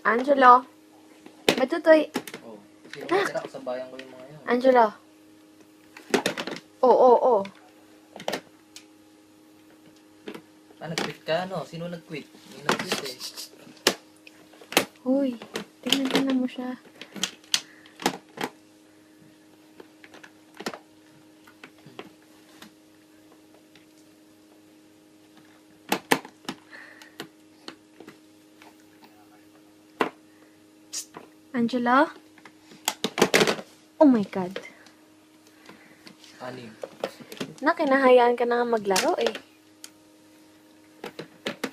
Angelo. Matutoy. Oh. Sino ba tira? Kasabayan ko yung mga yan. Angelo. Oo. Nag-quit ka, no? Sino nag-quit? May nag-quit eh. Hoy, tingnan mo siya. Angela? Oh my God. Anim. Kinahayaan ka na nga maglaro eh.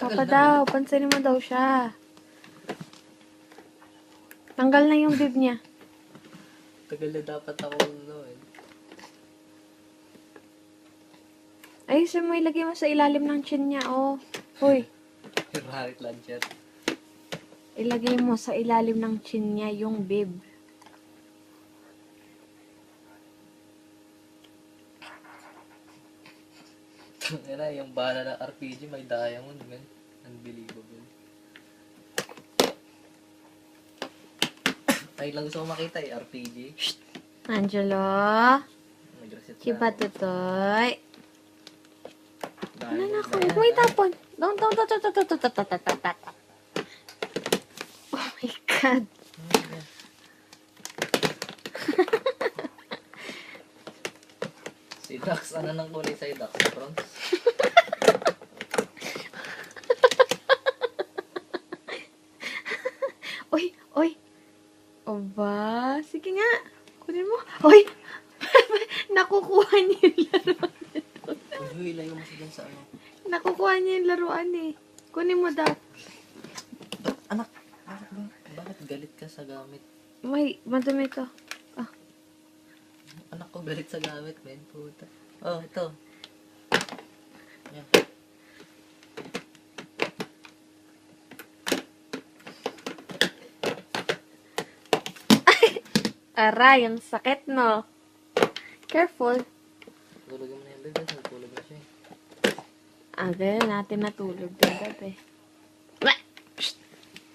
Papa daw, pansinin mo daw siya. Tanggal na yung bib niya. Tagal na dapat ako eh. Ayusin mo, ilagay mo sa ilalim ng chin niya, oh. Hoy, Rocket launcher. ilagay mo sa ilalim ng chin niya yung bib. Era, yung bala ng RPG may diamond, man. Unbelievable. Ay lang gusto ko makita eh, RPG. Angelo? Nag-reset na Chiba ako. tutoy. Ano na ako? Diamond. May tapon. Don't. Oh my God. Si Dax, ano nang kulay sa'yo, Dax? Bronze? Oy. Oba, sige nga. Kunin mo. Oy! Nakukuha niya yung laruan. Uy, ilayo mo siya dyan sa ano. Nakukuha niya yung laruan eh. Kunin mo daw. Anak, bakit galit ka sa gamit? May, madumi to. Anak ko galit sa gamit, men. Puta. Oh, ito. Yan. Aray, ang sakit no. Careful. Tulogin mo na yung bebe. Nagtulog na siya eh. Agad natin natulog din gabi.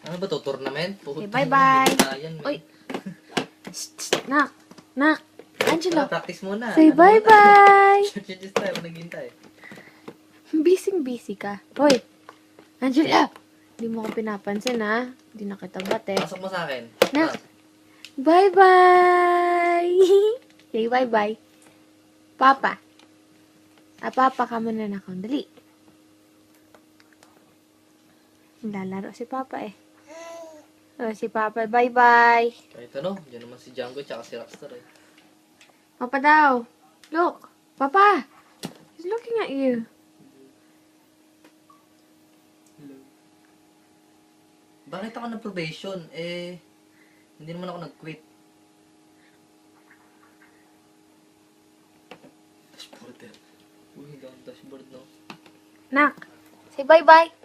Ano ba to? Tournament? Puta. Okay, bye-bye. Ayan, men. Oy. Nak. Angelo. Practice muna. Say bye-bye. Just tayo, naghintay. Busy ka. Hoy. Angela. Hindi mo ko pinapansin ha. Hindi na kita bate. Pasok mo sa akin. Nak. Bye-bye. Say bye-bye. Papa. Papa ka muna na akong. Dali. Lalaro si Papa eh. Oh, si Papa. Bye-bye. Kahit ano, dyan naman si Django tsaka si Rockstar eh. Papa daw. Look. Papa. He's looking at you. Hello. Bakit ako na-probation? Eh, hindi naman ako nag-quit. Dashboard eh. Uy, hindi ako dashboard no. Nak. Say bye-bye.